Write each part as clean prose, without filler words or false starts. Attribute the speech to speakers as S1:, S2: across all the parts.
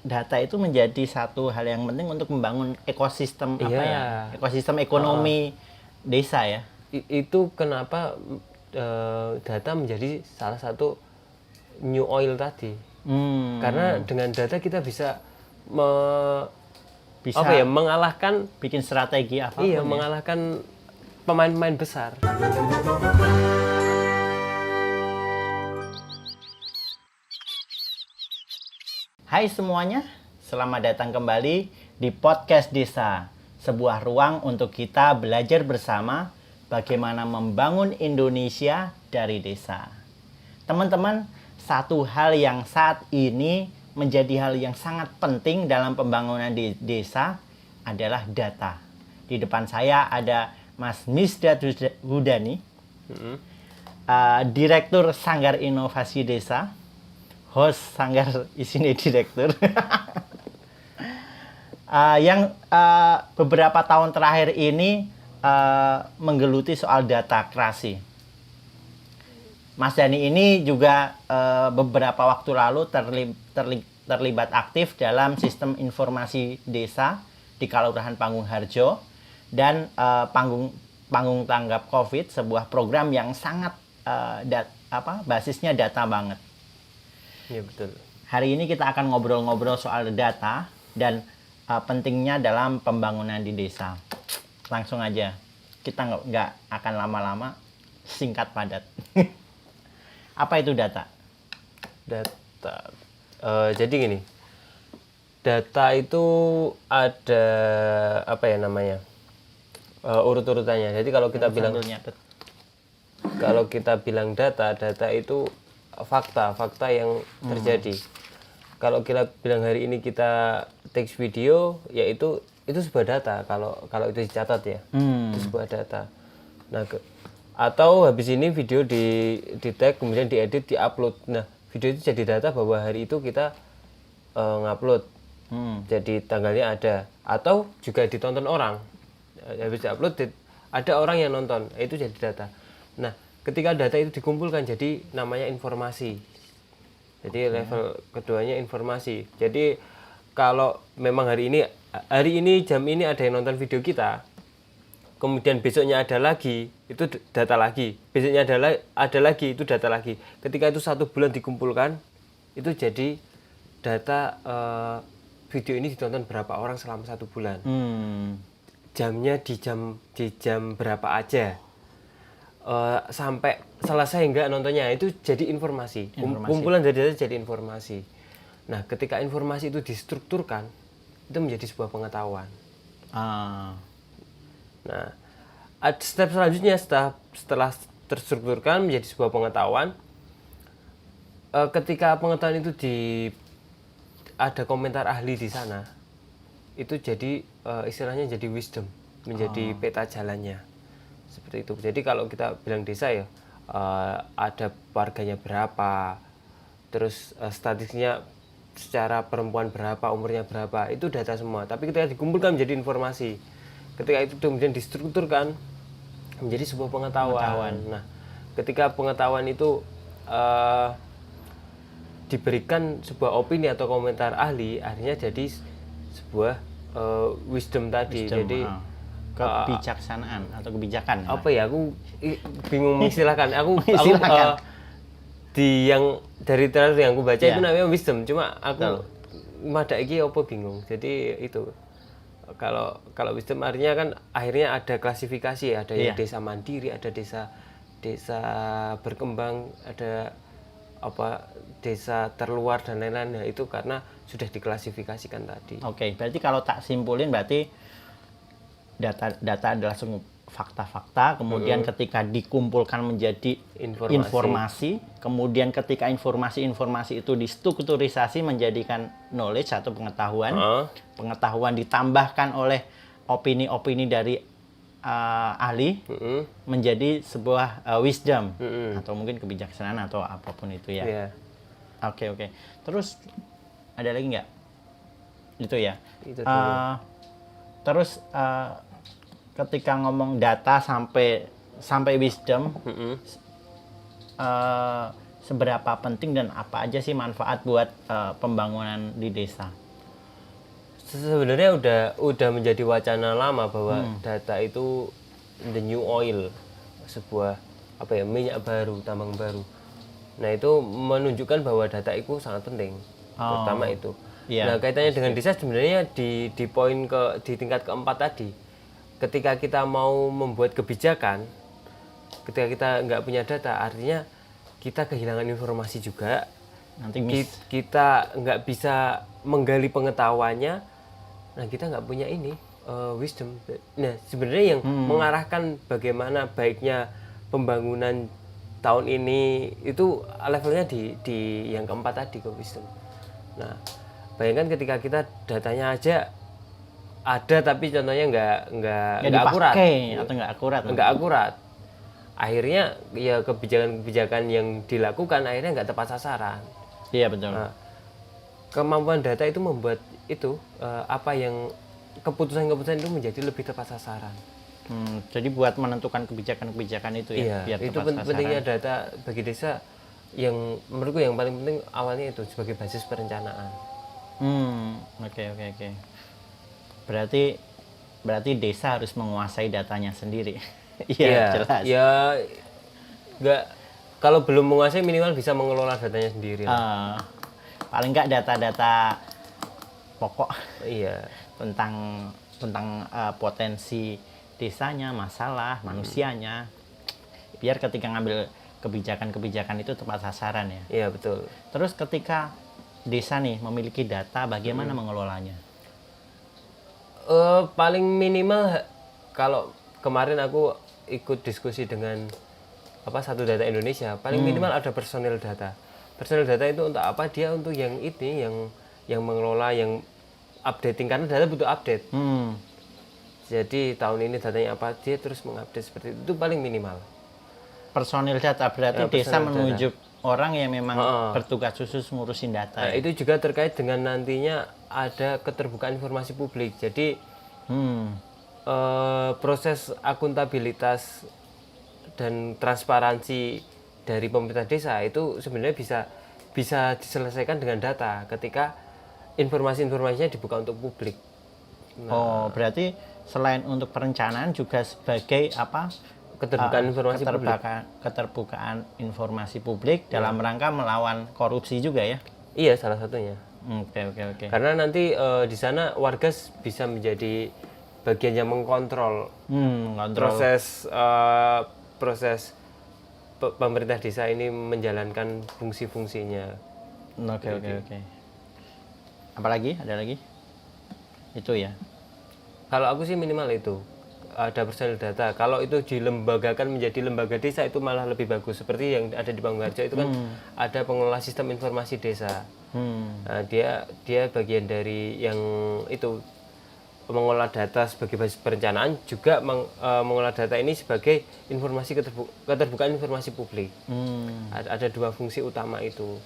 S1: data itu menjadi satu hal yang penting untuk membangun ekosistem ekosistem ekonomi desa ya.
S2: Itu kenapa data menjadi salah satu new oil tadi. Karena dengan data kita bisa mengalahkan
S1: bikin strategi apa?
S2: Iya, mengalahkan pemain-pemain besar.
S1: Hai semuanya, selamat datang kembali di Podcast Desa, sebuah ruang untuk kita belajar bersama bagaimana membangun Indonesia dari desa. Teman-teman, satu hal yang saat ini menjadi hal yang sangat penting dalam pembangunan di desa adalah data. Di depan saya ada Mas Misdat Hudani, Direktur Sanggar Inovasi Desa, host Sanggar Isine Direktur, yang beberapa tahun terakhir ini menggeluti soal data krasi. Mas Dani ini juga beberapa waktu lalu terlibat aktif dalam sistem informasi desa di Kelurahan Panggung Harjo dan Panggung Tanggap COVID, sebuah program yang sangat basisnya data banget.
S2: Iya betul.
S1: Hari ini kita akan ngobrol-ngobrol soal data dan pentingnya dalam pembangunan di desa. Langsung aja, kita nggak akan lama-lama, singkat padat. Apa itu data?
S2: Data. Jadi gini, data itu ada urut-urutannya. Jadi kalau kita bilang data itu fakta yang terjadi. Kalau kita bilang hari ini kita teks video, yaitu sebuah data. Kalau itu dicatat ya, itu sebuah data. Nah, atau habis ini video di tag, kemudian diedit, diupload. Nah, video itu jadi data bahwa hari itu kita ngupload. Jadi tanggalnya ada. Atau juga ditonton orang. Habis diupload, ada orang yang nonton. Itu jadi data. Nah, ketika data itu dikumpulkan jadi namanya informasi. Jadi level keduanya informasi. Jadi kalau memang hari ini jam ini ada yang nonton video kita, kemudian besoknya ada lagi, itu data lagi. Besoknya ada lagi, itu data lagi. Ketika itu 1 bulan dikumpulkan, itu jadi data video ini ditonton berapa orang selama 1 bulan. Jamnya di jam berapa aja. Sampai selesai enggak nontonnya, itu jadi informasi. Kumpulan dari data jadi informasi. Nah, ketika informasi itu distrukturkan, itu menjadi sebuah pengetahuan. Nah, step selanjutnya setelah terstrukturkan menjadi sebuah pengetahuan, ketika pengetahuan itu ada komentar ahli di sana, itu jadi istilahnya jadi wisdom, menjadi peta jalannya. Seperti itu. Jadi kalau kita bilang desa ya, ada warganya berapa, terus statistiknya secara perempuan berapa, umurnya berapa, itu data semua. Tapi ketika dikumpulkan menjadi informasi, ketika itu kemudian distrukturkan menjadi sebuah pengetahuan. Nah, ketika pengetahuan itu diberikan sebuah opini atau komentar ahli, akhirnya jadi sebuah wisdom tadi. Jadi
S1: kebijaksanaan atau kebijakan.
S2: Apa ya, aku bingung mengistilahkan. Aku dari terakhir yang aku baca itu namanya wisdom. Cuma aku mada iki apa bingung. Jadi itu kalau wisdom artinya kan akhirnya ada klasifikasi, ada yang desa mandiri, ada desa berkembang, ada desa terluar dan lain-lain. Nah, itu karena sudah diklasifikasikan tadi.
S1: Oke, berarti kalau tak simpulin berarti data adalah semua fakta-fakta, kemudian ketika dikumpulkan menjadi informasi, kemudian ketika informasi itu distrukturisasi menjadikan knowledge atau pengetahuan ditambahkan oleh opini-opini dari ahli menjadi sebuah wisdom atau mungkin kebijaksanaan atau apapun itu ya. Oke. Terus ada lagi nggak? Itu ya. Terus ketika ngomong data sampai wisdom, seberapa penting dan apa aja sih manfaat buat pembangunan di desa?
S2: Sebenarnya udah menjadi wacana lama bahwa data itu the new oil, sebuah minyak baru, tambang baru. Nah itu menunjukkan bahwa data itu sangat penting, terutama itu. Nah kaitannya dengan desa sebenarnya di di tingkat keempat tadi, ketika kita mau membuat kebijakan, ketika kita nggak punya data, artinya kita kehilangan informasi juga. Nanti kita nggak bisa menggali pengetahuannya, nah kita nggak punya wisdom. Nah sebenarnya yang mengarahkan bagaimana baiknya pembangunan tahun ini itu levelnya di yang keempat tadi, ke wisdom. Nah bayangkan ketika kita datanya aja ada tapi contohnya nggak akurat
S1: atau
S2: nggak akurat, akhirnya ya kebijakan-kebijakan yang dilakukan akhirnya nggak tepat sasaran.
S1: Iya betul.
S2: Nah, kemampuan data itu membuat keputusan-keputusan itu menjadi lebih tepat sasaran.
S1: Jadi buat menentukan kebijakan-kebijakan itu ya,
S2: biar itu pentingnya data bagi desa. Yang menurutku yang paling penting awalnya itu sebagai basis perencanaan.
S1: Oke. Berarti desa harus menguasai datanya sendiri.
S2: Iya,
S1: jelas.
S2: Ya nggak, kalau belum menguasai minimal bisa mengelola datanya sendiri.
S1: Paling nggak data-data pokok.
S2: Iya.
S1: tentang potensi desanya, masalah manusianya, biar ketika ngambil kebijakan-kebijakan itu tepat sasaran ya.
S2: Iya betul.
S1: Terus ketika desa nih memiliki data, bagaimana mengelolanya?
S2: Paling minimal, kalau kemarin aku ikut diskusi dengan Satu Data Indonesia, paling minimal ada personil data. Personil data itu untuk apa? Dia untuk yang mengelola, yang updating, karena data butuh update. Jadi tahun ini datanya apa, dia terus mengupdate seperti itu paling minimal.
S1: Personil data berarti desa menunjuk orang yang memang bertugas khusus ngurusin data.
S2: Itu juga terkait dengan nantinya ada keterbukaan informasi publik. Jadi proses akuntabilitas dan transparansi dari pemerintah desa itu sebenarnya bisa diselesaikan dengan data ketika informasi-informasinya dibuka untuk publik.
S1: Berarti selain untuk perencanaan juga sebagai keterbukaan informasi publik dalam rangka melawan korupsi juga ya?
S2: Iya, salah satunya.
S1: Oke.
S2: Karena nanti di sana warga bisa menjadi bagian yang mengkontrol proses pemerintah desa ini menjalankan fungsi-fungsinya.
S1: Oke. Apalagi? Ada lagi? Itu ya.
S2: Kalau aku sih minimal itu, ada personil data. Kalau itu dilembagakan menjadi lembaga desa itu malah lebih bagus. Seperti yang ada di Banggarjo itu kan ada pengelola sistem informasi desa. Nah, dia bagian dari yang itu, mengelola data sebagai basis perencanaan, juga mengelola data ini sebagai informasi keterbukaan informasi publik. Ada dua fungsi utama itu.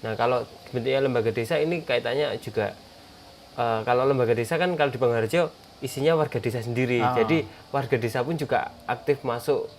S2: Nah kalau bentuknya lembaga desa ini kaitannya juga, kalau lembaga desa kan kalau di Banggarjo isinya warga desa sendiri. Jadi warga desa pun juga aktif masuk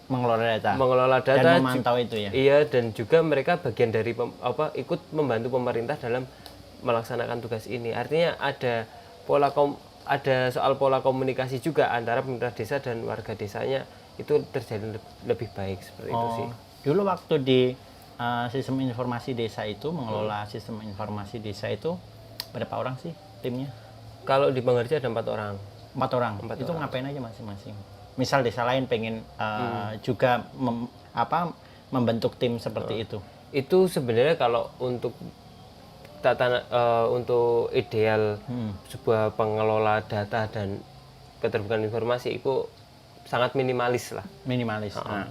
S1: mengelola data dan memantau itu ya.
S2: Iya, dan juga mereka bagian dari ikut membantu pemerintah dalam melaksanakan tugas ini. Artinya ada soal pola komunikasi juga antara pemerintah desa dan warga desanya itu terjadi lebih baik seperti itu sih.
S1: Dulu waktu di sistem informasi desa itu, mengelola sistem informasi desa itu berapa orang sih timnya?
S2: Kalau di Banggarjo ada 4 orang.
S1: 4 orang? Itu ngapain aja masing-masing? Misal desa lain pengen juga membentuk tim seperti itu.
S2: Itu sebenarnya kalau untuk untuk ideal sebuah pengelola data dan keterbukaan informasi itu sangat minimalis lah.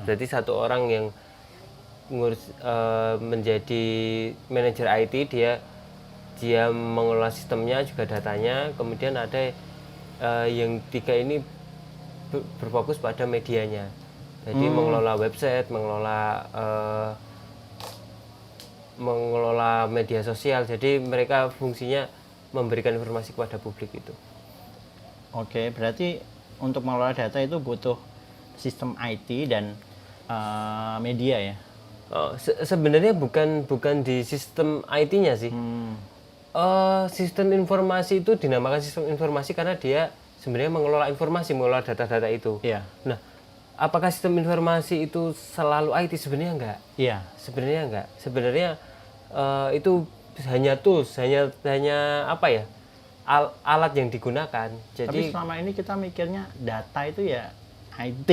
S2: Jadi 1 orang yang ngurus menjadi manajer IT, dia mengelola sistemnya juga datanya, kemudian ada yang 3 ini berfokus pada medianya, jadi mengelola website, mengelola media sosial, jadi mereka fungsinya memberikan informasi kepada publik itu.
S1: Oke, berarti untuk mengelola data itu butuh sistem IT dan media ya?
S2: Sebenarnya bukan di sistem IT-nya sih. Sistem informasi itu dinamakan sistem informasi karena dia sebenarnya mengelola informasi, mengelola data-data itu.
S1: Iya.
S2: Nah, apakah sistem informasi itu selalu IT? Sebenarnya enggak.
S1: Iya.
S2: Sebenarnya enggak. Sebenarnya itu hanya tools, hanya apa ya? Alat yang digunakan. Jadi
S1: Tapi selama ini kita mikirnya data itu ya IT,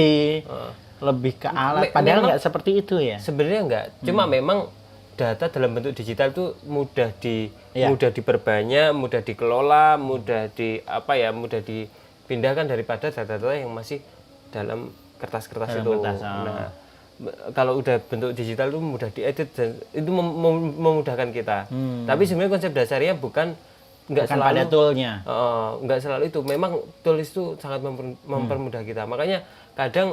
S1: lebih ke alat. Padahal nggak seperti itu ya.
S2: Sebenarnya enggak. Cuma memang data dalam bentuk digital itu mudah diperbanyak, mudah dikelola, mudah dipindahkan daripada data-data yang masih dalam kertas-kertas itu. Nah, kalau udah bentuk digital itu mudah diedit dan itu memudahkan kita. Tapi sebenarnya konsep dasarnya bukan selalu
S1: pada toolnya.
S2: Nggak selalu itu. Memang tools itu sangat mempermudah kita. Makanya kadang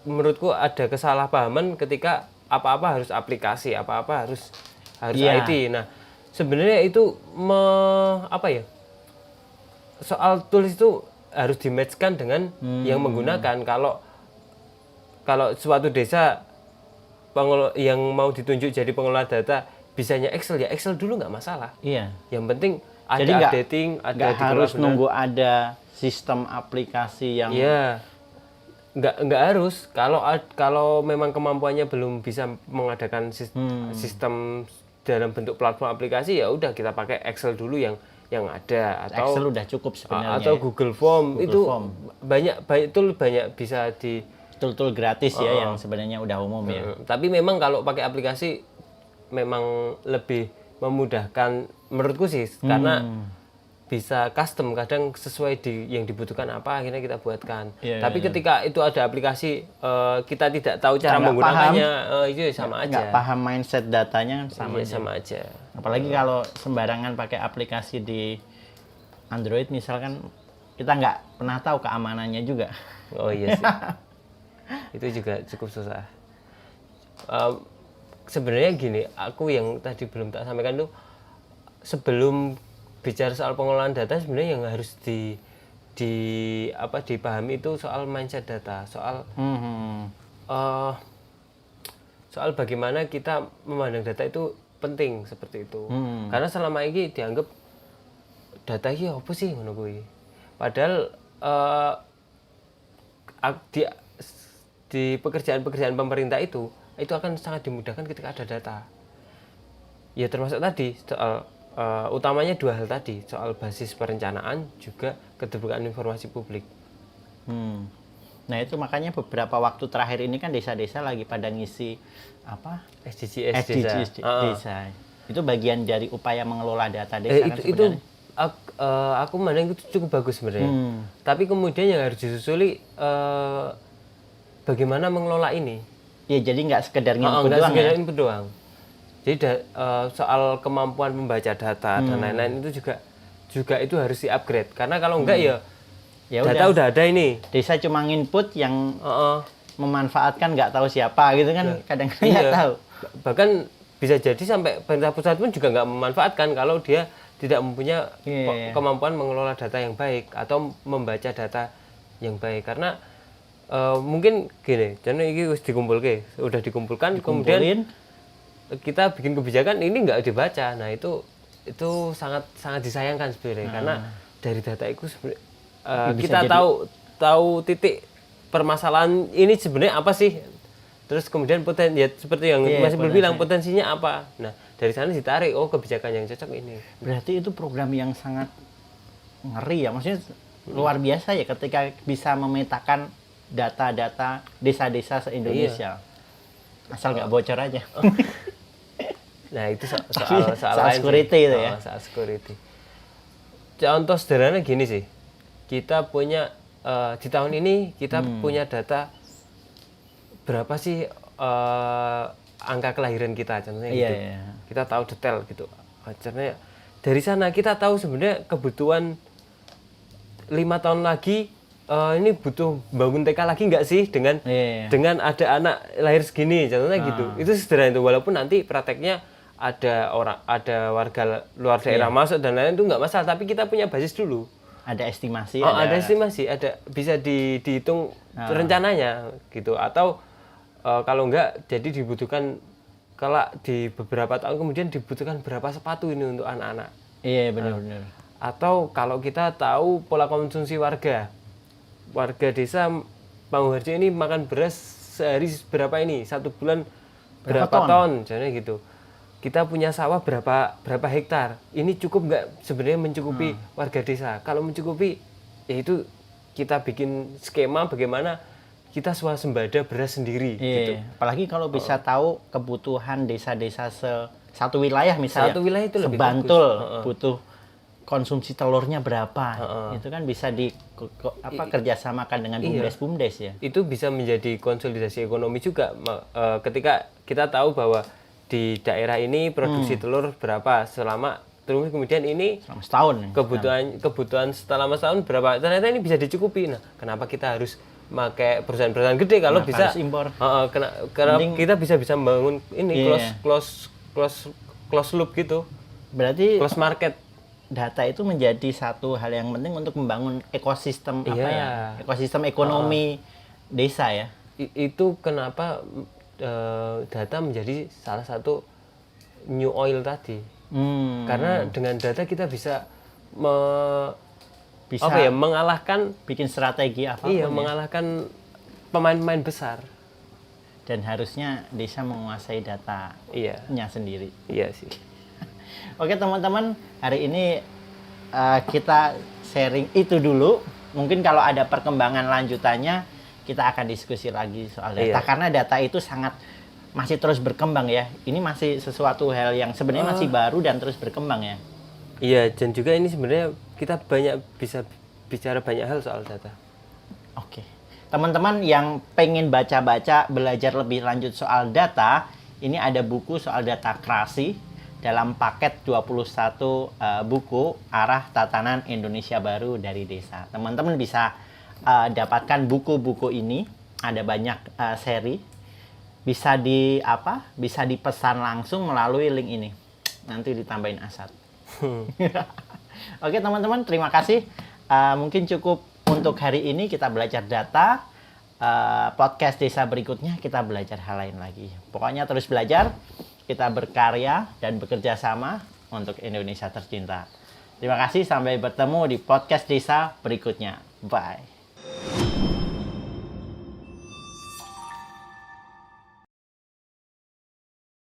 S2: menurutku ada kesalahpahaman ketika apa-apa harus aplikasi, apa-apa harus IT. Nah, sebenarnya itu soal tools itu harus di-match-kan dengan yang menggunakan. Kalau suatu desa yang mau ditunjuk jadi pengelola data bisanya Excel, ya Excel dulu nggak masalah.
S1: Iya.
S2: Yang penting ada
S1: jadi
S2: updating, ada
S1: harus nunggu ada sistem aplikasi yang.
S2: Iya. Nggak harus. Kalau memang kemampuannya belum bisa mengadakan sistem dalam bentuk platform aplikasi, ya udah kita pakai Excel dulu yang ada, atau
S1: Excel udah cukup sebenarnya.
S2: Atau Google Form. Banyak bisa di
S1: tool gratis ya yang sebenarnya udah umum ya.
S2: Tapi memang kalau pakai aplikasi memang lebih memudahkan menurutku sih, karena bisa custom, kadang sesuai yang dibutuhkan apa akhirnya kita buatkan. Tapi ketika itu ada aplikasi kita tidak tahu cara menggunakannya, itu sama aja.
S1: Nggak paham mindset datanya sama
S2: aja.
S1: Apalagi kalau sembarangan pakai aplikasi di Android misalkan, kita nggak pernah tahu keamanannya juga.
S2: Oh iya sih. Itu juga cukup susah. Sebenarnya gini, aku yang tadi belum tak sampaikan tuh, sebelum bicara soal pengelolaan data, sebenarnya yang harus dipahami itu soal mindset data, soal bagaimana kita memandang data itu penting seperti itu. Karena selama ini dianggap data ini apa sih ngono kuwi. Padahal di pekerjaan-pekerjaan pemerintah itu akan sangat dimudahkan ketika ada data. Ya termasuk tadi soal utamanya dua hal tadi, soal basis perencanaan juga keterbukaan informasi publik.
S1: Nah itu makanya beberapa waktu terakhir ini kan desa-desa lagi pada ngisi apa? SDGs desa. Itu bagian dari upaya mengelola data desa kan sebenarnya.
S2: Aku memandang itu cukup bagus sebenarnya. Tapi kemudian yang harus disusuli bagaimana mengelola ini.
S1: Ya jadi nggak sekedar input
S2: doang. Jadi soal kemampuan membaca data dan lain-lain itu juga itu harus di-upgrade. Karena kalau enggak ya data udah ada ini.
S1: Desa cuma input yang memanfaatkan nggak tahu siapa gitu kan, kadang-kadang nggak tahu.
S2: Bahkan bisa jadi sampai pemerintah pusat pun juga nggak memanfaatkan kalau dia tidak mempunyai kemampuan mengelola data yang baik atau membaca data yang baik. Karena mungkin gini, karena ini udah dikumpulkan, kemudian kita bikin kebijakan ini nggak dibaca. Nah itu sangat disayangkan sebenarnya, karena dari data itu kita tahu titik permasalahan ini sebenarnya apa sih, terus kemudian seperti yang masih belum bilang potensinya apa. Nah dari sana ditarik kebijakan yang cocok ini.
S1: Berarti itu program yang sangat ngeri ya, maksudnya luar biasa ya ketika bisa memetakan data-data desa-desa se-Indonesia. Asal nggak bocor aja.
S2: Nah itu soal
S1: security itu ya.
S2: Soal security. Contoh sederhana gini sih, kita punya di tahun ini kita punya data berapa sih angka kelahiran kita, contohnya gitu. Kita tahu detail gitu. Contohnya dari sana kita tahu sebenarnya kebutuhan 5 tahun lagi ini butuh bangun TK lagi nggak sih dengan ada anak lahir segini, contohnya gitu. Itu sederhana itu, walaupun nanti prakteknya ada warga luar daerah masuk dan lain-lain itu nggak masalah, tapi kita punya basis dulu.
S1: Ada estimasi.
S2: Ada estimasi, bisa dihitung rencananya gitu. Atau kalau nggak, jadi dibutuhkan kalau di beberapa tahun kemudian dibutuhkan berapa sepatu ini untuk anak-anak.
S1: Iya, benar-benar.
S2: Atau kalau kita tahu pola konsumsi warga desa Pangurjo ini makan beras sehari berapa ini, 1 bulan berapa ton, misalnya gitu. Kita punya sawah berapa hektar, ini cukup nggak sebenarnya mencukupi warga desa? Kalau mencukupi, ya itu kita bikin skema bagaimana kita swasembada beras sendiri. Gitu.
S1: Apalagi kalau bisa tahu kebutuhan desa-desa satu wilayah misalnya.
S2: Satu wilayah itu lebih
S1: Sebantul butuh konsumsi telurnya berapa. Itu kan bisa kerjasamakan dengan bumdes-bumdes ya.
S2: Itu bisa menjadi konsolidasi ekonomi juga ketika kita tahu bahwa di daerah ini produksi telur berapa terus kemudian ini
S1: selama setahun.
S2: Kebutuhan setelah setahun berapa? Ternyata ini bisa dicukupi. Nah, kenapa kita harus pakai perusahaan-perusahaan gede kalau bisa
S1: harus impor?
S2: Karena kita bisa membangun ini close loop gitu.
S1: Berarti
S2: close market.
S1: Data itu menjadi satu hal yang penting untuk membangun ekosistem ekosistem ekonomi desa ya.
S2: Itu kenapa data menjadi salah satu new oil tadi. Karena dengan data kita bisa mengalahkan
S1: bikin strategi apapun.
S2: Iya, mengalahkan pemain-pemain besar.
S1: Dan harusnya desa menguasai datanya sendiri.
S2: Iya sih.
S1: Oke teman-teman, hari ini kita sharing itu dulu. Mungkin kalau ada perkembangan lanjutannya, kita akan diskusi lagi soal data. Karena data itu masih terus berkembang ya. Ini masih sesuatu hal yang sebenarnya masih baru dan terus berkembang ya.
S2: Iya, dan juga ini sebenarnya kita bisa bicara banyak hal soal data.
S1: Oke. Teman-teman yang pengen baca-baca, belajar lebih lanjut soal data, ini ada buku soal data kreasi dalam paket 21 buku Arah Tatanan Indonesia Baru dari Desa. Teman-teman bisa dapatkan buku-buku ini, ada banyak seri. Bisa dipesan langsung melalui link ini. Nanti ditambahin Asad. Oke teman-teman, terima kasih. Mungkin cukup untuk hari ini kita belajar data. Podcast desa berikutnya kita belajar hal lain lagi. Pokoknya terus belajar, kita berkarya dan bekerja sama untuk Indonesia tercinta. Terima kasih, sampai bertemu di podcast desa berikutnya. Bye.